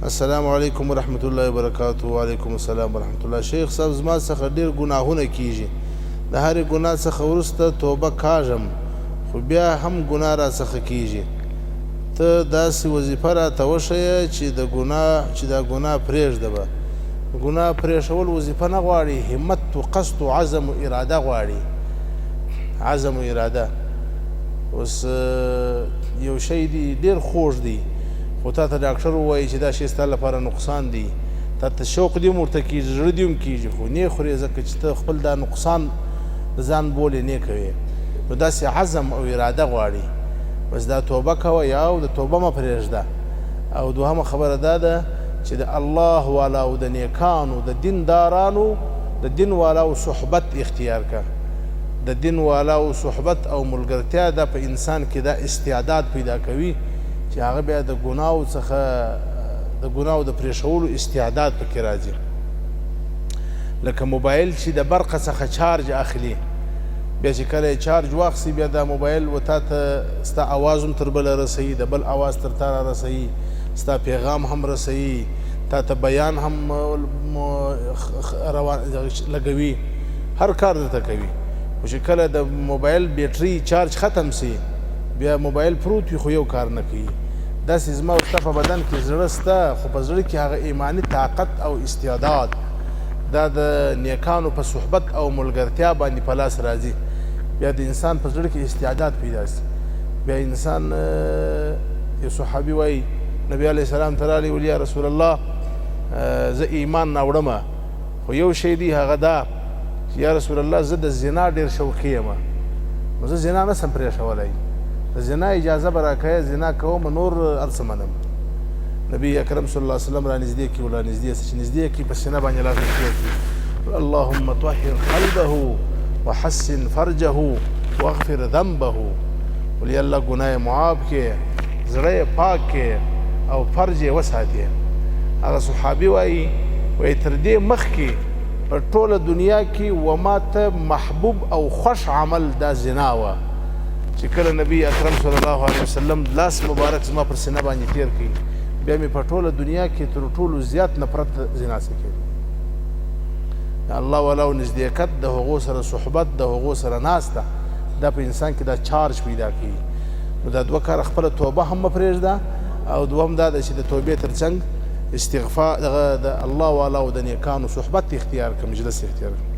السلام علیکم ورحمۃ اللہ وبرکاتہ. وعلیکم السلام ورحمۃ اللہ. شیخ صاحب زما څخه ډیر ګناهونه کیږي، د هرې ګناه څخه وروسته توبه کاږم خو بیا هم ګناه را څخه کیږي. ته داسې وظیفه راته وښیه چې دا ګناه پرېږده به. ګناه پرېښول وظیفه نه غواړي، همت و قصد و عزم و اراده غواړي. عزم و اراده. اوس یو شی دی ډیر خوږ دی خو تا ته ډاکټر ووایي چې دا شی ستا لپاره نقصان دی، تا ته شوق دې هم ورته کېږي، زړه دې هم کېږي، خو نه خورې ځکه چې ته خپل دا نقصان د ځان بولې نه کوې. نو داسې عزم او اراده غواړي. بس دا توبه کوه یا او د توبه مه پرېږده. او دوهمه خبره دا ده چې د الله والاو د نیکانو د دیندارانو د دین والاو صحبت اختیار که. د دین والاو صحبت او ملګرتیا دا په انسان کې دا استعداد پیدا کوي چې هغه بیا د ګناو څخه د ګناو د پرېښولو استعداد پکې راځي. لکه موبایل چې د برقه څخه چارج اخلي، بیا چې کله یې چارج واخلي بیا دا موبایل و تا ته ستا اواز هم تر بله رسوي، د بل اواز تر تا را رسوي، ستا پیغام هم رسوي، تا ته بیان هم لګوي، هر کار درته کوي. خو چې کله د موبایل بیټري چارج ختم سي بیا موبایل پروت وي خو یو کار نه کوي. داسې زما او ستا په بدن کې زړه سته خو په زړه کې هغه ایماني طاقت او استعداد دا د نیکانو په صحبت او ملګرتیا باندې په لاس راځي. بیا د انسان په زړه کې استعداد پیدا سي. بیا انسان یو صحابي وایي نبي علیه السلام ته راغلی ویل یا رسول الله زه ایمان راوړمه خو یو شی دی هغه دا چې یا رسول الله زه د زنا ډېر شوقي یم، نو زه زنا نه سم پرېښولی، د زنا اجازه به راکوې، زنا کوم نور هر څه منم. نبي اکرم صلی الله علیه وسلم را نږدې کړي، ورا نږدې چې نږدې کړي په سینه باندې لاس کړي، اللهم طهر قلبه وحسن فرجه واغفر ذنبه. ولې الله ګناه یې معاف کړي، زړه یې پاک کړي او فرج یې وساتي. هغه صحابي وایي تر دې مخکې په ټوله دنیا کې وما ته محبوب او خوش عمل دا زنا وه چې کله نبی اکرم صلی الله علیه وسلم لاس مبارک زما پر سینه باندې تیر کړي بیا مې په ټوله دنیا کې تر ټولو زیات نفرت زنا څخه کړي. الله والاو نزدېکت د هغو سره صحبت د هغو سره ناسته دا په انسان کې دا چارج پیدا کوي. نو دا دوه کاره خپله توبه هم مه پرېږده او دوهم دا ده چې د توبې تر څنګ استغفار د الله والاو د نیکانو صحبت اختیار کړه، مجلس اختیار کړه.